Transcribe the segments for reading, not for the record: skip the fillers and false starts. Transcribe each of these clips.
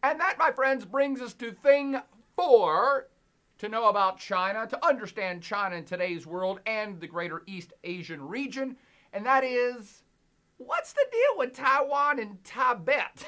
And that, my friends, brings us to thing 4 to know about China, to understand China in today's world and the greater East Asian region. And that is, what's the deal with Taiwan and Tibet?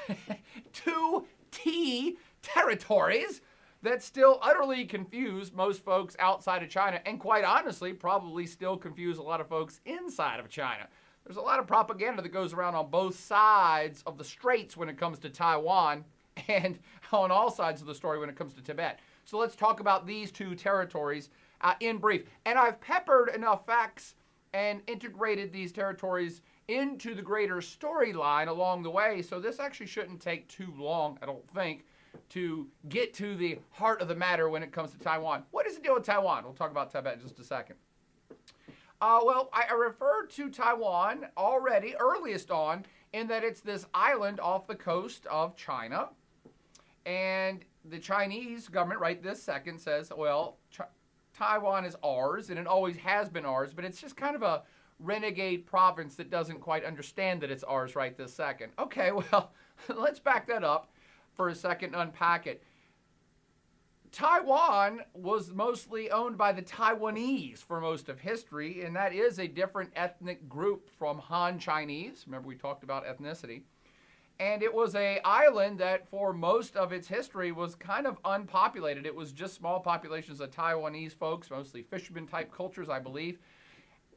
Two T territories that still utterly confuse most folks outside of China, and quite honestly, probably still confuse a lot of folks inside of China. There's a lot of propaganda that goes around on both sides of the straits when it comes to Taiwan, and on all sides of the story when it comes to Tibet. So let's talk about these two territories in brief. And I've peppered enough facts and integrated these territories into the greater storyline along the way, so this actually shouldn't take too long, I don't think, to get to the heart of the matter when it comes to Taiwan. What is the deal with Taiwan? We'll talk about Tibet in just a second. Well, I referred to Taiwan already, earliest on, in that it's this island off the coast of China. And the Chinese government right this second says, well, Taiwan is ours, and it always has been ours, but it's just kind of a renegade province that doesn't quite understand that it's ours right this second. Okay, well, let's back that up for a second and unpack it. Taiwan was mostly owned by the Taiwanese for most of history, and that is a different ethnic group from Han Chinese. Remember, we talked about ethnicity. And it was an island that for most of its history was kind of unpopulated. It was just small populations of Taiwanese folks, mostly fishermen type cultures, I believe.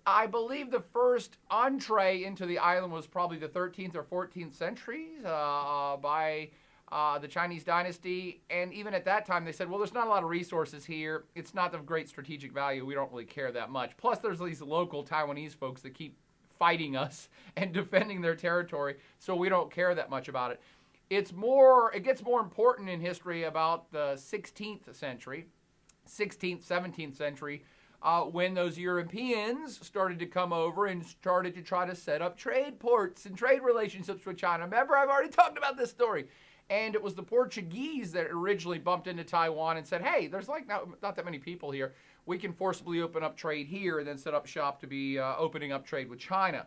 I believe the first entree into the island was probably the 13th or 14th centuries by the Chinese dynasty. And even at that time, they said, well, there's not a lot of resources here. It's not of great strategic value. We don't really care that much. Plus, there's these local Taiwanese folks that keep fighting us and defending their territory, so we don't care that much about it. It gets more important in history about the 16th century, 16th, 17th century, when those Europeans started to come over and started to try to set up trade ports and trade relationships with China. Remember, I've already talked about this story. And it was the Portuguese that originally bumped into Taiwan and said, hey, there's like not that many people here. We can forcibly open up trade here and then set up shop to be opening up trade with China.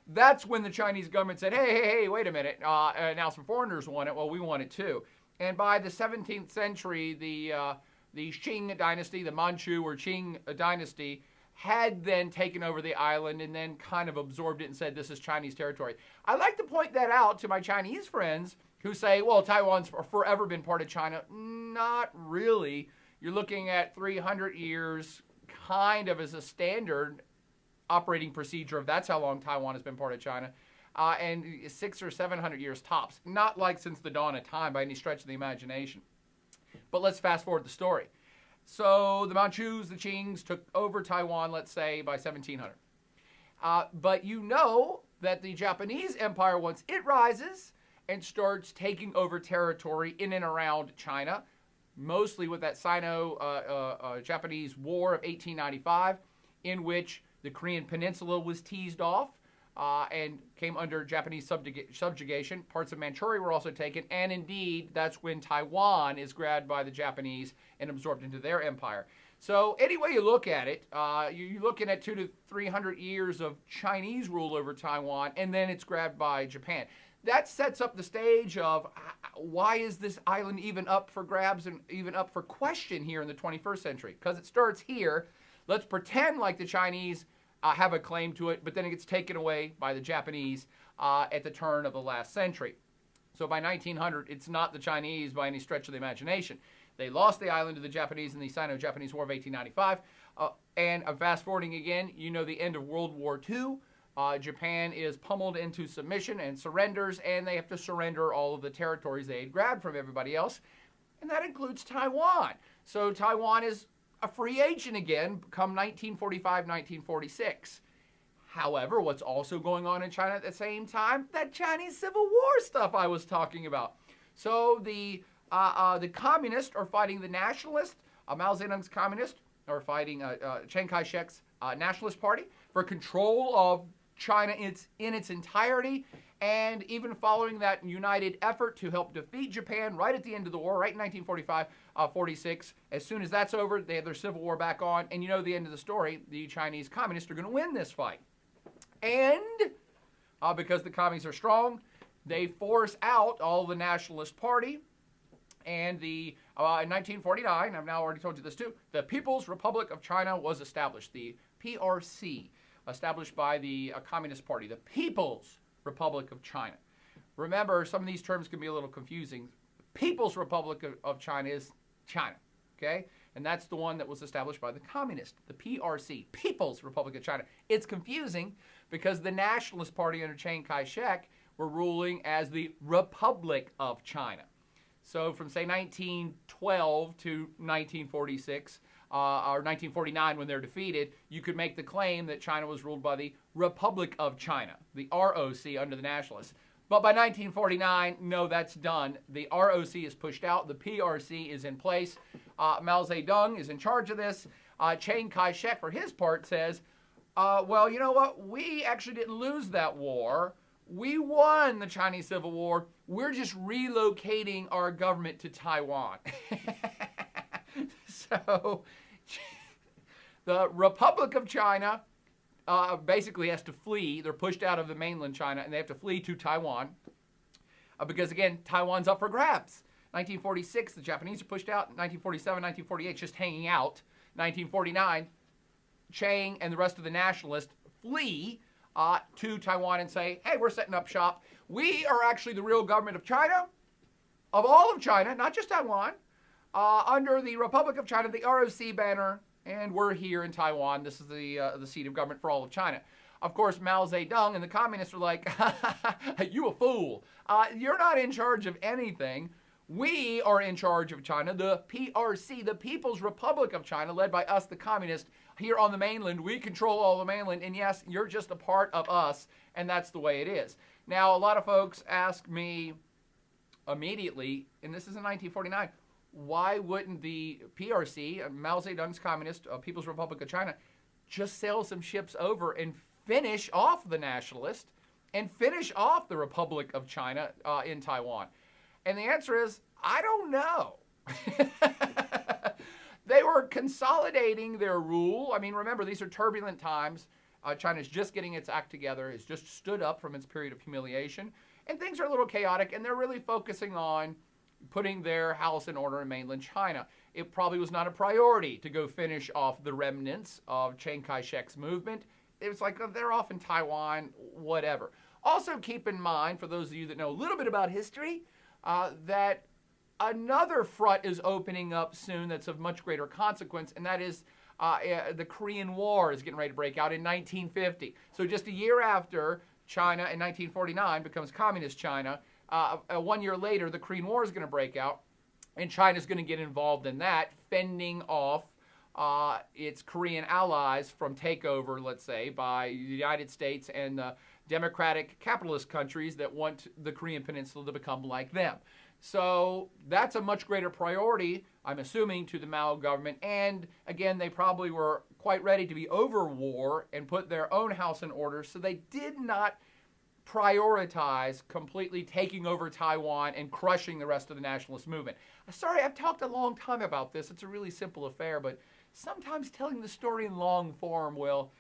That's when the Chinese government said, hey, wait a minute. Now some foreigners want it. Well, we want it too. And by the 17th century, the Qing dynasty, the Manchu or Qing dynasty, had then taken over the island and then kind of absorbed it and said, this is Chinese territory. I like to point that out to my Chinese friends who say, well, Taiwan's forever been part of China. Not really. You're looking at 300 years kind of as a standard operating procedure of that's how long Taiwan has been part of China, and 600 or 700 years tops. Not like since the dawn of time by any stretch of the imagination. But let's fast forward the story. So the Manchus, the Qings, took over Taiwan, let's say, by 1700. But you know that the Japanese Empire, once it rises and starts taking over territory in and around China, mostly with that Sino-Japanese War of 1895, in which the Korean Peninsula was teased off and came under Japanese subjugation. Parts of Manchuria were also taken, and indeed, that's when Taiwan is grabbed by the Japanese and absorbed into their empire. So any way you look at it, you're looking at 200 to 300 years of Chinese rule over Taiwan, and then it's grabbed by Japan. That sets up the stage of why is this island even up for grabs and even up for question here in the 21st century? Because it starts here. Let's pretend like the Chinese have a claim to it, but then it gets taken away by the Japanese at the turn of the last century. So by 1900, it's not the Chinese by any stretch of the imagination. They lost the island to the Japanese in the Sino-Japanese War of 1895. And fast forwarding again, you know the end of World War II. Japan is pummeled into submission and surrenders, and they have to surrender all of the territories they had grabbed from everybody else, and that includes Taiwan. So Taiwan is a free agent again come 1945, 1946. However, what's also going on in China at the same time? That Chinese Civil War stuff I was talking about. So the communists are fighting the nationalists. Mao Zedong's communists are fighting Chiang Kai-shek's Nationalist Party for control of China in its entirety, and even following that united effort to help defeat Japan right at the end of the war, right in 1945-46. As soon as that's over, they have their civil war back on, and you know the end of the story. The Chinese communists are going to win this fight. And because the communists are strong, they force out all the Nationalist Party, And in 1949, I've now already told you this too, the People's Republic of China was established. The PRC, established by the Communist Party. The People's Republic of China. Remember, some of these terms can be a little confusing. People's Republic of China is China, okay? And that's the one that was established by the Communist, the PRC, People's Republic of China. It's confusing because the Nationalist Party under Chiang Kai-shek were ruling as the Republic of China. So from, say, 1912 to 1946, or 1949 when they're defeated, you could make the claim that China was ruled by the Republic of China, the ROC under the Nationalists. But by 1949, no, that's done. The ROC is pushed out. The PRC is in place. Mao Zedong is in charge of this. Chiang Kai-shek, for his part, says, well, you know what? We actually didn't lose that war. We won the Chinese Civil War. We're just relocating our government to Taiwan. So the Republic of China basically has to flee. They're pushed out of the mainland China, and they have to flee to Taiwan because, again, Taiwan's up for grabs. 1946, the Japanese are pushed out. 1947, 1948, just hanging out. 1949, Chiang and the rest of the nationalists flee to Taiwan and say, hey, we're setting up shop. We are actually the real government of China, of all of China, not just Taiwan, under the Republic of China, the ROC banner, and we're here in Taiwan. This is the seat of government for all of China. Of course, Mao Zedong and the communists are like, you a fool. You're not in charge of anything. We are in charge of China, the PRC, the People's Republic of China, led by us, the communists, here on the mainland. We control all the mainland, and yes, you're just a part of us, and that's the way it is. Now, a lot of folks ask me immediately, and this is in 1949, why wouldn't the PRC, Mao Zedong's Communist People's Republic of China, just sail some ships over and finish off the nationalists and finish off the Republic of China in Taiwan? And the answer is, I don't know. They were consolidating their rule. I mean, remember, these are turbulent times. China's just getting its act together. It's just stood up from its period of humiliation. And things are a little chaotic, and they're really focusing on putting their house in order in mainland China. It probably was not a priority to go finish off the remnants of Chiang Kai-shek's movement. It was like, oh, they're off in Taiwan, whatever. Also keep in mind, for those of you that know a little bit about history, that another front is opening up soon that's of much greater consequence, and that is the Korean War is getting ready to break out in 1950. So just a year after China in 1949 becomes Communist China, 1 year later, the Korean War is going to break out, and China's going to get involved in that, fending off its Korean allies from takeover, let's say, by the United States and the democratic capitalist countries that want the Korean Peninsula to become like them. So that's a much greater priority, I'm assuming, to the Mao government. And again, they probably were quite ready to be over war and put their own house in order, so they did not prioritize completely taking over Taiwan and crushing the rest of the nationalist movement. Sorry, I've talked a long time about this. It's a really simple affair, but sometimes telling the story in long form will,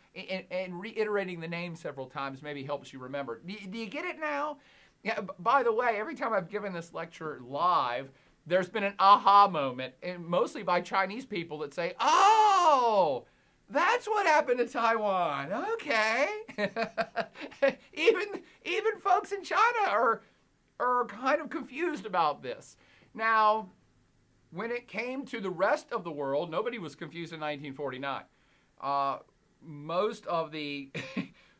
and reiterating the name several times maybe helps you remember. Do you get it now? Yeah, by the way, every time I've given this lecture live, there's been an aha moment, and mostly by Chinese people that say, oh, that's what happened to Taiwan. Okay. Even folks in China are kind of confused about this. Now, when it came to the rest of the world, nobody was confused in 1949. Most of the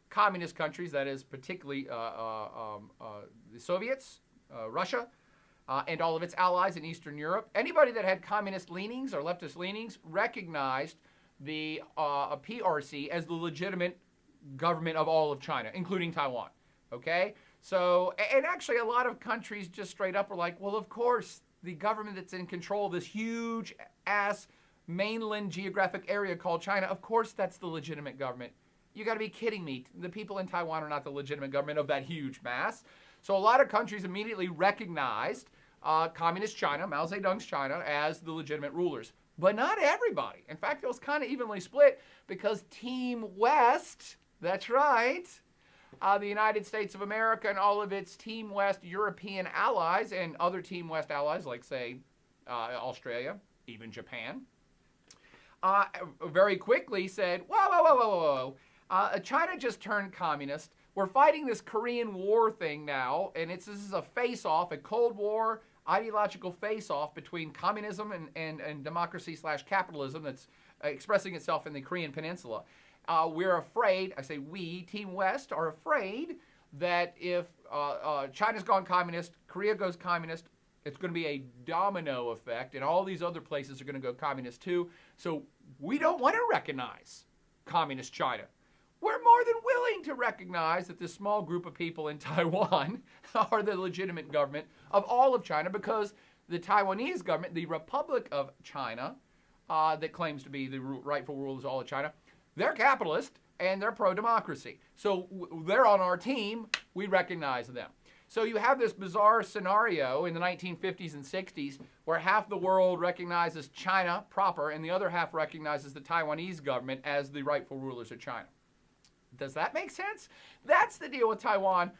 communist countries, that is particularly the Soviets, Russia, and all of its allies in Eastern Europe, anybody that had communist leanings or leftist leanings recognized the PRC as the legitimate government of all of China, including Taiwan, okay? So, and actually a lot of countries just straight up were like, well, of course, the government that's in control of this huge-ass mainland geographic area called China, of course that's the legitimate government. You got to be kidding me. The people in Taiwan are not the legitimate government of that huge mass. So a lot of countries immediately recognized Communist China, Mao Zedong's China, as the legitimate rulers. But not everybody. In fact, it was kind of evenly split because Team West, that's right, the United States of America and all of its Team West European allies and other Team West allies like, say, Australia, even Japan, very quickly said, whoa, whoa, whoa, whoa, whoa, whoa. China just turned communist. We're fighting this Korean War thing now, and this is a face-off, a Cold War ideological face-off between communism and democracy/capitalism that's expressing itself in the Korean Peninsula. We're afraid, I say we, Team West, are afraid that if China's gone communist, Korea goes communist, it's going to be a domino effect, and all these other places are going to go communist too. So we don't want to recognize communist China. We're more than willing to recognize that this small group of people in Taiwan are the legitimate government of all of China, because the Taiwanese government, the Republic of China, that claims to be the rightful rulers of all of China, they're capitalist and they're pro-democracy. So they're on our team. We recognize them. So you have this bizarre scenario in the 1950s and 60s where half the world recognizes China proper and the other half recognizes the Taiwanese government as the rightful rulers of China. Does that make sense? That's the deal with Taiwan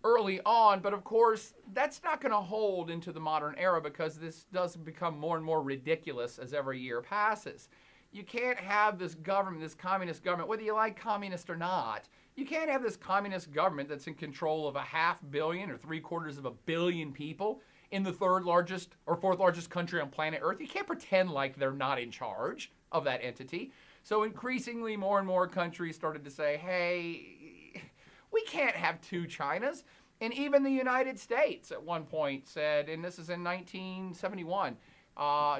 early on, but of course, that's not going to hold into the modern era, because this does become more and more ridiculous as every year passes. You can't have this government, this communist government, whether you like communist or not, you can't have this communist government that's in control of 500 million or 750 million people in the third largest or fourth largest country on planet Earth. You can't pretend like they're not in charge of that entity. So increasingly, more and more countries started to say, hey, we can't have two Chinas. And even the United States at one point said, and this is in 1971,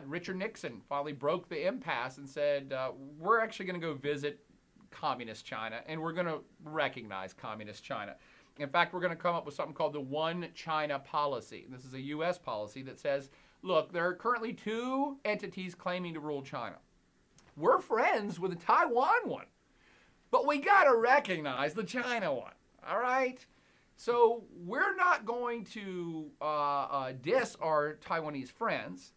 Richard Nixon finally broke the impasse and said, we're actually going to go visit communist China, and we're going to recognize communist China. In fact, we're going to come up with something called the One China policy. This is a U.S. policy that says, look, there are currently two entities claiming to rule China. We're friends with the Taiwan one, but we got to recognize the China one, all right? So we're not going to diss our Taiwanese friends,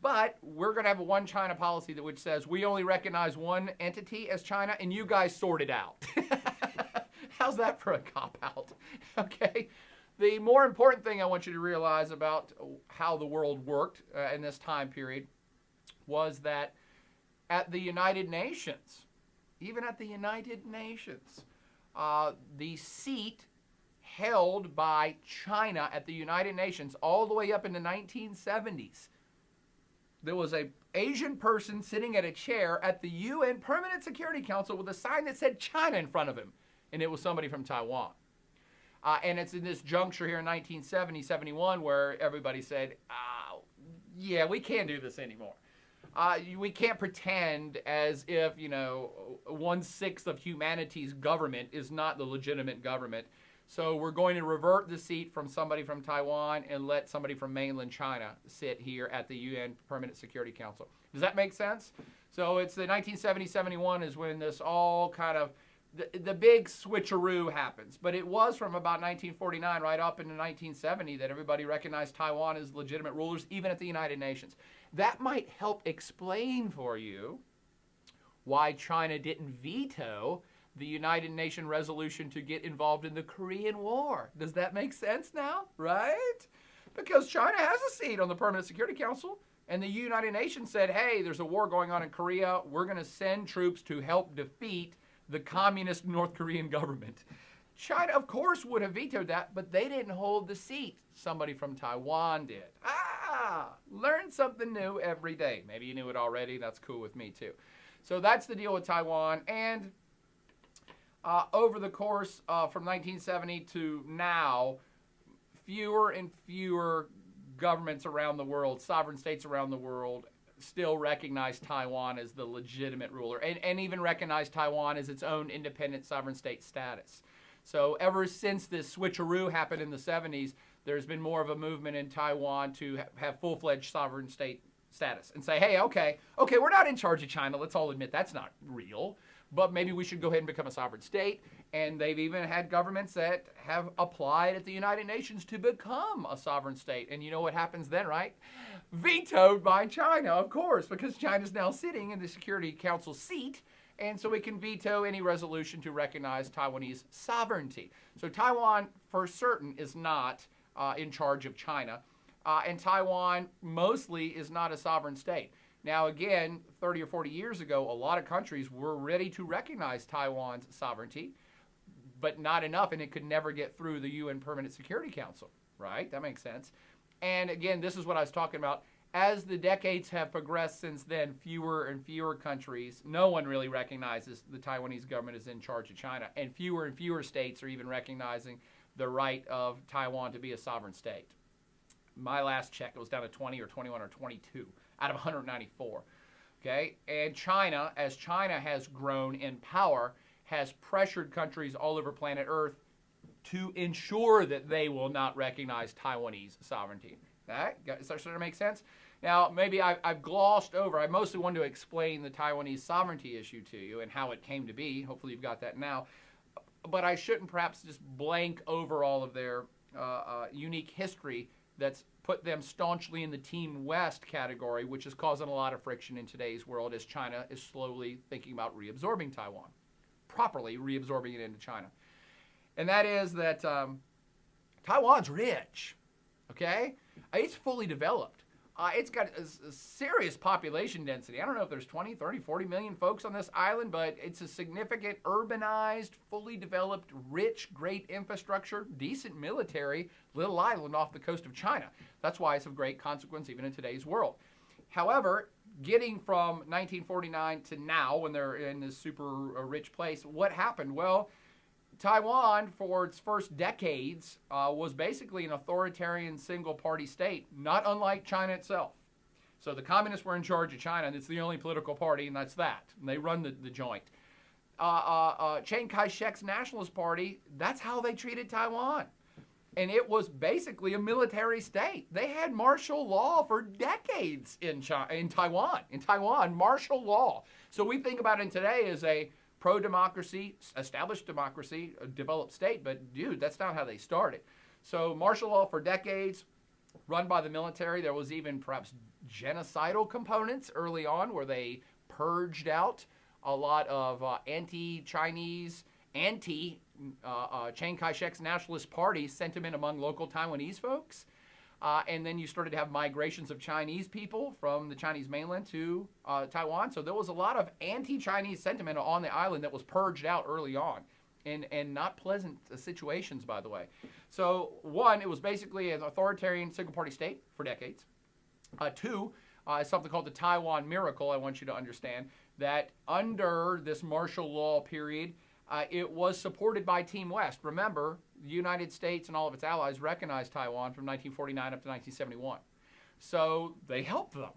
but we're going to have a One China policy which says we only recognize one entity as China, and you guys sort it out. How's that for a cop-out? Okay. The more important thing I want you to realize about how the world worked in this time period was that at the United Nations, even at the United Nations, the seat held by China at the United Nations all the way up in the 1970s, there was an Asian person sitting at a chair at the UN Permanent Security Council with a sign that said China in front of him, and it was somebody from Taiwan. And it's in this juncture here in 1970, 71, where everybody said, yeah, we can't do this anymore. We can't pretend as if, 1/6 of humanity's government is not the legitimate government. So we're going to revert the seat from somebody from Taiwan and let somebody from mainland China sit here at the UN Permanent Security Council. Does that make sense? So it's the 1970-71 is when this all kind of, the big switcheroo happens. But it was from about 1949 right up into 1970 that everybody recognized Taiwan as legitimate rulers, even at the United Nations. That might help explain for you why China didn't veto the United Nations resolution to get involved in the Korean War. Does that make sense now? Right? Because China has a seat on the Permanent Security Council, and the United Nations said, hey, there's a war going on in Korea. We're going to send troops to help defeat the communist North Korean government. China, of course, would have vetoed that, but they didn't hold the seat. Somebody from Taiwan did. Learn something new every day. Maybe you knew it already. That's cool with me, too. So that's the deal with Taiwan. And over the course from 1970 to now, fewer and fewer governments around the world, sovereign states around the world, still recognize Taiwan as the legitimate ruler and even recognize Taiwan as its own independent sovereign state status. So ever since this switcheroo happened in the 70s, there's been more of a movement in Taiwan to have full-fledged sovereign state status and say, hey, okay, we're not in charge of China. Let's all admit that's not real, but maybe we should go ahead and become a sovereign state. And they've even had governments that have applied at the United Nations to become a sovereign state. And you know what happens then, right? Vetoed by China, of course, because China's now sitting in the Security Council seat, and so it can veto any resolution to recognize Taiwanese sovereignty. So Taiwan, for certain, is not in charge of China. and Taiwan mostly is not a sovereign state. Now, again, 30 or 40 years ago, a lot of countries were ready to recognize Taiwan's sovereignty, but not enough, and it could never get through the UN Permanent Security Council, right? That makes sense. And again, this is what I was talking about. As the decades have progressed since then, fewer and fewer countries, no one really recognizes the Taiwanese government is in charge of China, and fewer states are even recognizing the right of Taiwan to be a sovereign state. My last check, it was down to 20 or 21 or 22 out of 194. Okay, and China, as China has grown in power, has pressured countries all over planet Earth to ensure that they will not recognize Taiwanese sovereignty. That starts to make sense? Now, maybe I've glossed over. I mostly wanted to explain the Taiwanese sovereignty issue to you and how it came to be. Hopefully you've got that now. But I shouldn't perhaps just blank over all of their unique history that's put them staunchly in the Team West category, which is causing a lot of friction in today's world as China is slowly thinking about reabsorbing Taiwan, properly reabsorbing it into China. And that is that Taiwan's rich, okay? It's fully developed. It's got a serious population density. I don't know if there's 20, 30, 40 million folks on this island, but it's a significant, urbanized, fully developed, rich, great infrastructure, decent military, little island off the coast of China. That's why it's of great consequence even in today's world. However, getting from 1949 to now, when they're in this super rich place, what happened? Well, Taiwan, for its first decades, was basically an authoritarian single-party state, not unlike China itself. So the communists were in charge of China, and it's the only political party, and that's that. And they run the joint. Chiang Kai-shek's Nationalist Party, that's how they treated Taiwan. And it was basically a military state. They had martial law for decades in Taiwan. In Taiwan, martial law. So we think about it today as a pro-democracy, established democracy, a developed state, but dude, that's not how they started. So martial law for decades, run by the military. There was even perhaps genocidal components early on where they purged out a lot of anti-Chinese, Chiang Kai-shek's Nationalist Party sentiment among local Taiwanese folks. And then you started to have migrations of Chinese people from the Chinese mainland to Taiwan. So there was a lot of anti-Chinese sentiment on the island that was purged out early on. And not pleasant situations, by the way. So one, it was basically an authoritarian single-party state for decades. Two, something called the Taiwan Miracle, I want you to understand, that under this martial law period, it was supported by Team West. Remember, the United States and all of its allies recognized Taiwan from 1949 up to 1971. So they helped them.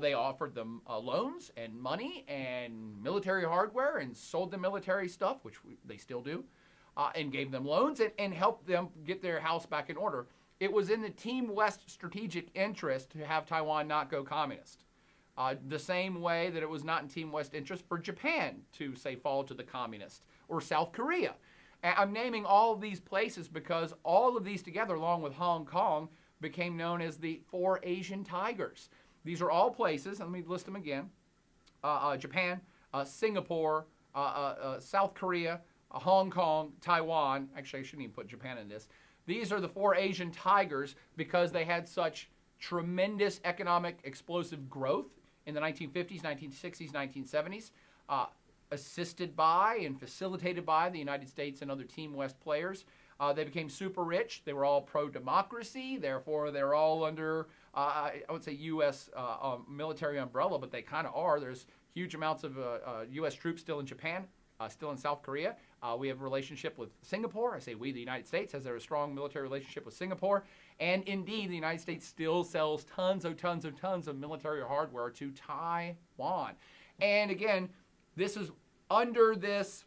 They offered them loans and money and military hardware and sold them military stuff, which they still do, and gave them loans and helped them get their house back in order. It was in the Team West strategic interest to have Taiwan not go communist. The same way that it was not in Team West interest for Japan to, say, fall to the communists, or South Korea. And I'm naming all of these places because all of these together, along with Hong Kong, became known as the Four Asian Tigers. These are all places, and let me list them again. Japan, Singapore, South Korea, Hong Kong, Taiwan. Actually, I shouldn't even put Japan in this. These are the Four Asian Tigers because they had such tremendous economic explosive growth in the 1950s, 1960s, 1970s, assisted by and facilitated by the United States and other Team West players. They became super rich. They were all pro-democracy. Therefore, they're all under, I would say, U.S. Military umbrella, but they kind of are. There's huge amounts of U.S. troops still in Japan, still in South Korea. We have a relationship with Singapore. I say we, the United States, has a strong military relationship with Singapore. And indeed, the United States still sells tons of military hardware to Taiwan. And again, this is under this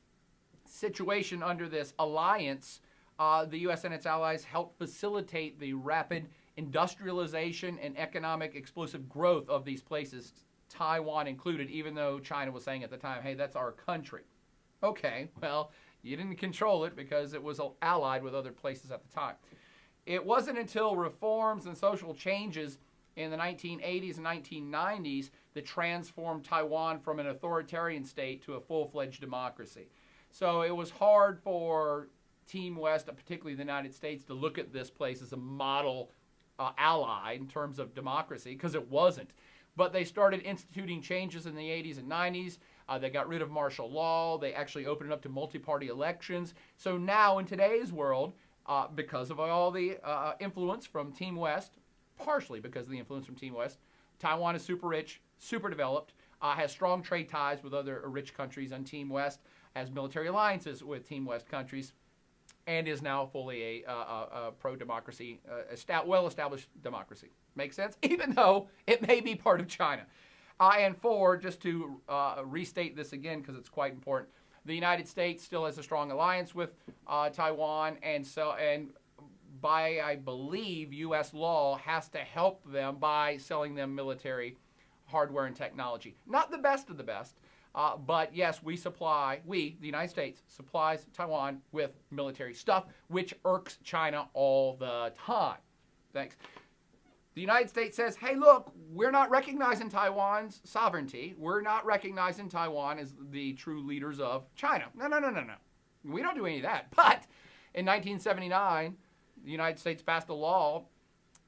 situation, under this alliance, the U.S. and its allies helped facilitate the rapid industrialization and economic explosive growth of these places, Taiwan included, even though China was saying at the time, hey, that's our country. Okay, well, you didn't control it because it was allied with other places at the time. It wasn't until reforms and social changes in the 1980s and 1990s that transformed Taiwan from an authoritarian state to a full-fledged democracy. So it was hard for Team West, particularly the United States, to look at this place as a model ally in terms of democracy, because it wasn't. But they started instituting changes in the 80s and 90s. They got rid of martial law. They actually opened it up to multi-party elections. So now in today's world, because of all the influence from Team West, partially because of the influence from Team West, Taiwan is super rich, super developed, has strong trade ties with other rich countries, and Team West has military alliances with Team West countries, and is now fully a pro-democracy, well-established democracy. Makes sense? Even though it may be part of China. And four, just to restate this again because it's quite important, the United States still has a strong alliance with Taiwan, and by, I believe, U.S. law has to help them by selling them military hardware and technology. Not the best of the best, but yes, the United States, supplies Taiwan with military stuff, which irks China all the time. Thanks. The United States says, hey, look, we're not recognizing Taiwan's sovereignty. We're not recognizing Taiwan as the true leaders of China. No. We don't do any of that. But in 1979, the United States passed a law,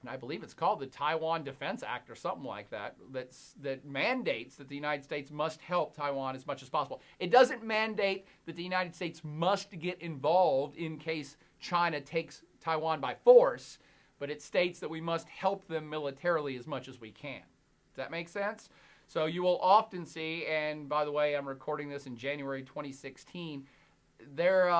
and I believe it's called the Taiwan Defense Act or something like that, that mandates that the United States must help Taiwan as much as possible. It doesn't mandate that the United States must get involved in case China takes Taiwan by force, but it states that we must help them militarily as much as we can. Does that make sense? So you will often see, and by the way, I'm recording this in January 2016, there,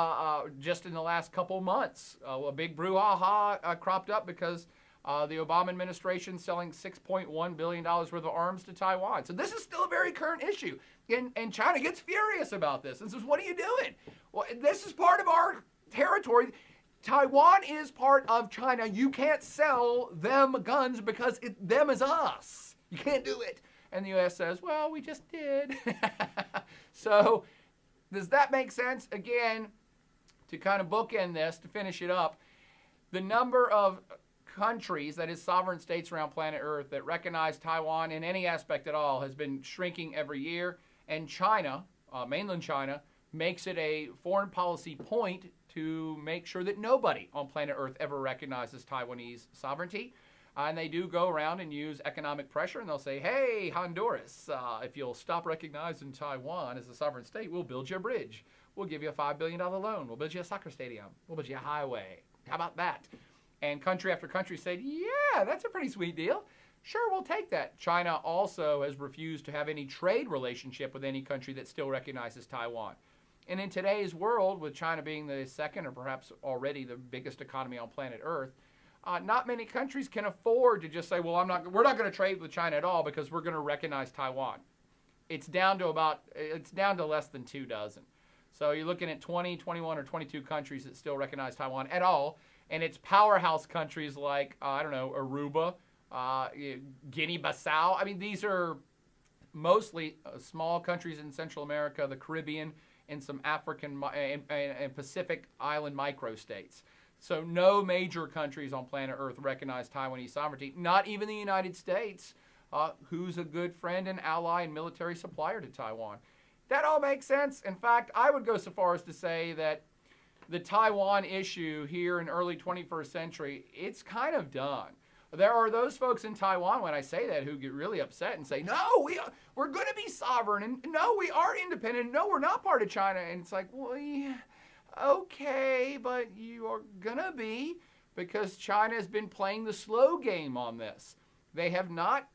just in the last couple months, a big brouhaha cropped up because the Obama administration selling $6.1 billion worth of arms to Taiwan. So this is still a very current issue. And China gets furious about this and says, what are you doing? Well, this is part of our territory. Taiwan is part of China. You can't sell them guns because them is us. You can't do it. And the U.S. says, well, we just did. So does that make sense? Again, to kind of bookend this, to finish it up, the number of countries, that is sovereign states around planet Earth, that recognize Taiwan in any aspect at all has been shrinking every year. And China, mainland China, makes it a foreign policy point to make sure that nobody on planet Earth ever recognizes Taiwanese sovereignty. And they do go around and use economic pressure, and they'll say, hey, Honduras, if you'll stop recognizing Taiwan as a sovereign state, we'll build you a bridge. We'll give you a $5 billion loan. We'll build you a soccer stadium. We'll build you a highway. How about that? And country after country said, yeah, that's a pretty sweet deal. Sure, we'll take that. China also has refused to have any trade relationship with any country that still recognizes Taiwan. And in today's world, with China being the second or perhaps already the biggest economy on planet Earth, not many countries can afford to just say, well, we're not going to trade with China at all because we're going to recognize Taiwan. It's down to less than 2 dozen. So you're looking at 20, 21, or 22 countries that still recognize Taiwan at all. And it's powerhouse countries like, Aruba, Guinea-Bissau. I mean, these are mostly small countries in Central America, the Caribbean, and some African and Pacific island microstates. So no major countries on planet Earth recognize Taiwanese sovereignty, not even the United States, who's a good friend and ally and military supplier to Taiwan. That all makes sense. In fact, I would go so far as to say that the Taiwan issue here in early 21st century, it's kind of done. There are those folks in Taiwan, when I say that, who get really upset and say, no, we're going to be sovereign, and no, we are independent, no, we're not part of China. And it's like, well, yeah, okay, but you are going to be, because China has been playing the slow game on this. They have not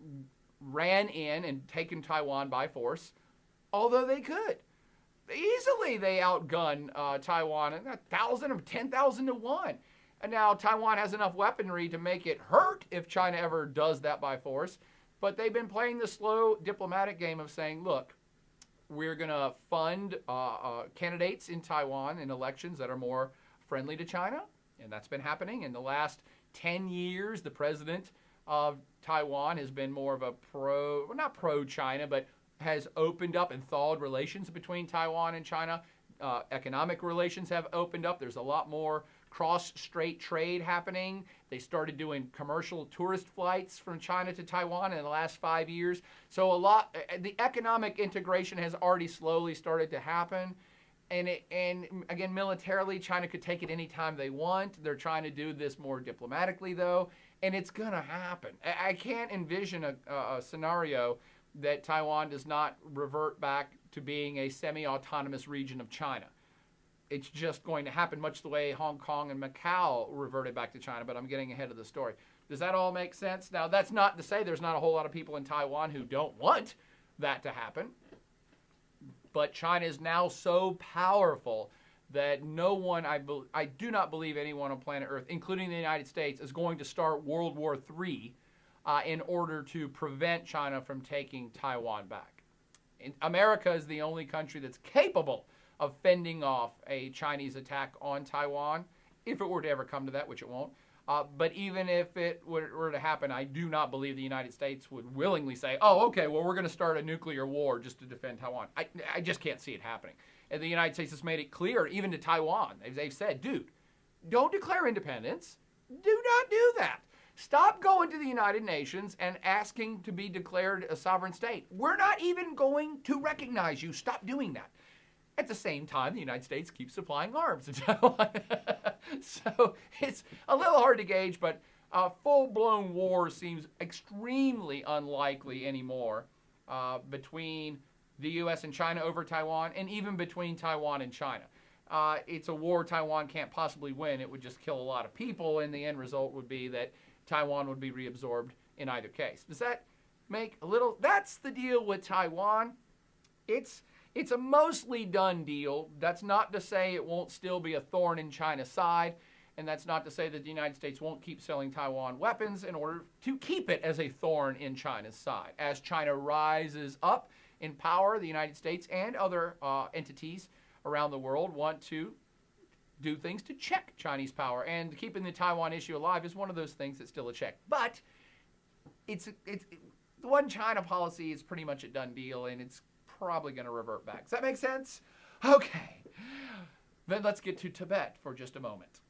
ran in and taken Taiwan by force, although they could. Easily they outgun Taiwan 1,000 or 10,000 to 1. And now Taiwan has enough weaponry to make it hurt if China ever does that by force. But they've been playing the slow diplomatic game of saying, look, we're going to fund candidates in Taiwan in elections that are more friendly to China. And that's been happening. In the last 10 years, the president of Taiwan has been more of a not pro-China, but has opened up and thawed relations between Taiwan and China. Economic relations have opened up. There's a lot more cross-strait trade happening. They started doing commercial tourist flights from China to Taiwan in the last 5 years. So the economic integration has already slowly started to happen. And again, militarily, China could take it anytime they want. They're trying to do this more diplomatically, though. And it's going to happen. I can't envision a scenario that Taiwan does not revert back to being a semi-autonomous region of China. It's just going to happen, much the way Hong Kong and Macau reverted back to China, but I'm getting ahead of the story. Does that all make sense? Now, that's not to say there's not a whole lot of people in Taiwan who don't want that to happen, but China is now so powerful that no one, I do not believe anyone on planet Earth, including the United States, is going to start World War III in order to prevent China from taking Taiwan back. America is the only country that's capable of fending off a Chinese attack on Taiwan, if it were to ever come to that, which it won't. But even if it were to happen, I do not believe the United States would willingly say, oh, okay, well, we're going to start a nuclear war just to defend Taiwan. I just can't see it happening. And the United States has made it clear, even to Taiwan. They've said, dude, don't declare independence. Do not do that. Stop going to the United Nations and asking to be declared a sovereign state. We're not even going to recognize you. Stop doing that. At the same time, the United States keeps supplying arms to Taiwan. So it's a little hard to gauge, but a full-blown war seems extremely unlikely anymore between the U.S. and China over Taiwan, and even between Taiwan and China. It's a war Taiwan can't possibly win. It would just kill a lot of people, and the end result would be that Taiwan would be reabsorbed in either case. Does that make a little... That's the deal with Taiwan. It's a mostly done deal. That's not to say it won't still be a thorn in China's side, and that's not to say that the United States won't keep selling Taiwan weapons in order to keep it as a thorn in China's side. As China rises up in power, the United States and other entities around the world want to do things to check Chinese power, and keeping the Taiwan issue alive is one of those things that's still a check. But it's the one China policy is pretty much a done deal, and it's probably going to revert back. Does that make sense? Okay. Then let's get to Tibet for just a moment.